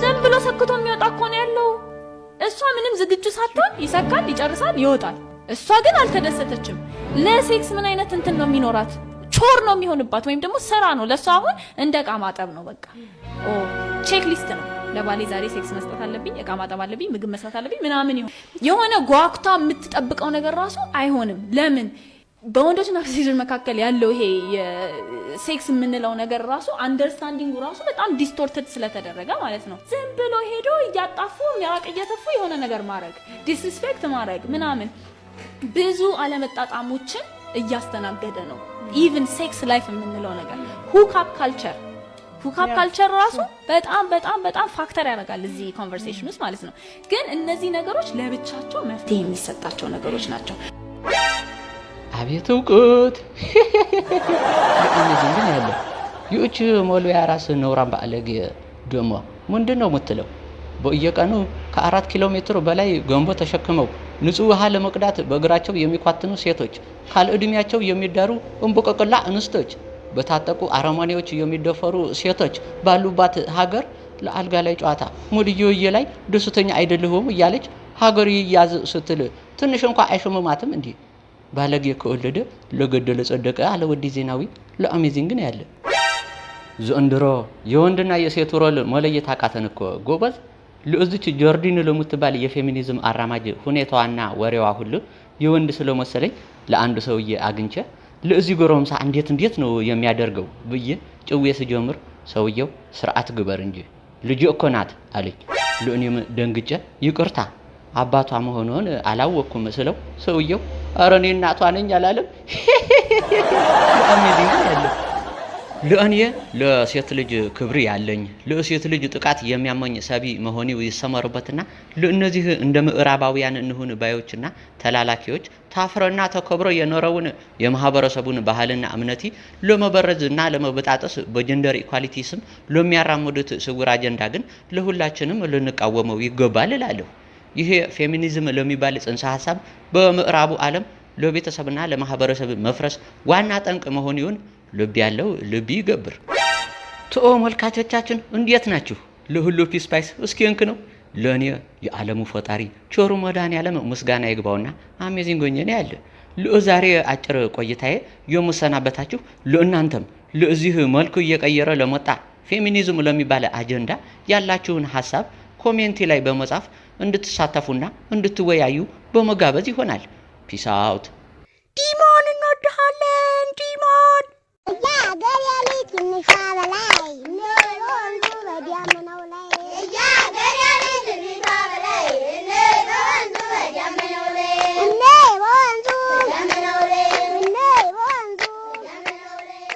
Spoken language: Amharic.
ዝም ብሎ ሰክቶ የሚወጣ እኮ ነው ያለው እሷ ምንም ዝግጁ ሳትሆን ይሰካል ይጨርሳል ይወጣል እሷ ግን አልተደሰተችም ለሴክስ ምን አይነት እንትን ነው የሚኖራት ቾር ነው የሚሆንባት ወይም ደግሞ ስራ ነው ለሷ አሁን እንደ ዕቃ ማጠብ ነው በቃ ቼክ ሊስት ነው ለባሌ ዛሬ ሴክስ መስጠት አለብኝ ዕቃ ማጠብ አለብኝ ምግብ መስጠት አለብኝ ምናምን የሆነ ጓጉታ የምትጠብቀው ነገር ራሱ አይሆንም ለምን በወንዶችና በሴቶች መካከል ያለው ይሄ የሴክስ የምንለው ነገር ራሱ አንደርስታንዲንጉ ራሱ በጣም ዲስቶርትድ ስለተደረገ ማለት ነው ዝም ብሎ ሄዶ ያጣፉ ያቅ እየተፉ የሆነ ነገር ማድረግ ዲስሪስፔክት ማድረግ ምናምን ብዙ አለመጣጣሞችን እያስተናገደ ነው ኢቭን ሴክስ ላይፍ የምንለው ነገር ሁክአፕ ካልቸር ራሱ በጣም ፋክተር ያደርጋል እዚህ ኮንቨርሴሽን ውስጥ ማለት ነው ግን እነዚህ ነገሮች ለብቻቸው መፍትሄ የሚሰጣቸው ነገሮች ናቸው አቤት እውቀት እነዚህ ግን ያለ ይውጭ ሞልያ ራስ ነውራን ባለግ ደሞ ምንድነው የምትለው በየቀኑ ከ4 ኪሎ ሜትር በላይ ገንቦ ተሸክመው ንጹህ ውሃ ለመቅዳት በእግራቸው የሚኳትኑ ሴቶች ካልእድሜያቸው የሚዳሩ እንቦቀቅላ እንስቶች በታጠቁ አረማኔዎች የሚደፈሩ ሴቶች ባሉባት ሀገር ለአልጋ ላይ ጨዋታ ሙድዮዬ ላይ ደስተኛ አይደለሁም እያለች ሀገር ይያዝ ስትል ትንሽ እንኳን አይሽመማትም እንዴ ባለጌ ከወለደ ለገደለ ጸደቀ አለ ወዲ ዜናዊ ለአሜዚንግ ነው ያለ ዘንድሮ የወንድና የሴት ሮል መለየት አቃተን እኮ ጎበዝ ለእዚች ጆርዲን ለምትባል የፌሚኒዝም አራማጅ ሁኔታዋና ወሬዋ ሁሉ የወንድ ስለመሰለኝ ለአንድ ሰውዬ አግኝቼ ለዚህ ጎረምሳ እንዴት ነው የሚያደርገው ብዬ ጭውዬ ስጀምር ሰውየው ስርዓት ግበር እንጂ ልጅ እኮ ናት አለኝ ለእኔም ደንግጬ ይቅርታ አባቷ መሆኑን አላወቅኩም መስለው ሰውየው አረኔ እናቷ ነኝ አላለም አሜዚንግ ያለ ለእኔ ለሴት ልጅ ክብር ያለኝ ለሴት ልጅ ጥቃት የሚያመኝ ሰቢ መሆኔው ይሰመርበትና ለእነዚህ እንደ ምዕራባውያን እንሁን ባዮችና ተላላኪዎች ታፍረና ተከብሮ የኖረውን የማህበረሰቡን ባህልና እምነቲ ለመበረዝና ለመበጣጠስ በጀንደር ኢኳሊቲ ስም ለሚያራምዱት ስውር አጀንዳ ግን ለሁላችንም ልንቃወመው ይገባል እላለሁ ይሄ ፌሚኒዝም ለሚባል ጽንሰ ሐሳብ በምዕራቡ ዓለም ለቤተሰብና ለማህበረሰብ መፍረስ ዋና ጠንቅ መሆኑን ልብ ያለው ልብ ይገብር ተመልካቾቻችን እንዴት ናችሁ ለሁሉ ፒስ ስፓይስ እስኪንክ ነው ለኔ የዓለሙ ፈጣሪ ቾሩ መድኃኒዓለም ምስጋና ይግባውና አሜዚንግ ሆኜ ያለ ለዛሬ አጭር ቆይታዬ የምሰናበታችሁ ለእናንተም ለዚህ መልኩ እየቀየረ ለመጣ ፌሚኒዝም ለሚባል አጀንዳ ያላችሁን ሐሳብ ኮሜንት ላይ በመጻፍ እንድትሳተፉና እንድትወያዩ በመጋበዝ ይሆናል ፒስ አውት ዲሞን እንወድሃለን ዲሞን ያ ገሪያሊ ትንሽ በላይ ለወንዱ በዲያመናው ላይ ያ ገሪያሊ ትንሽ በላይ ለወንዱ በዲያመናው ላይ ወንዱ በዲያመናው ላይ ወንዱ በዲያመናው ላይ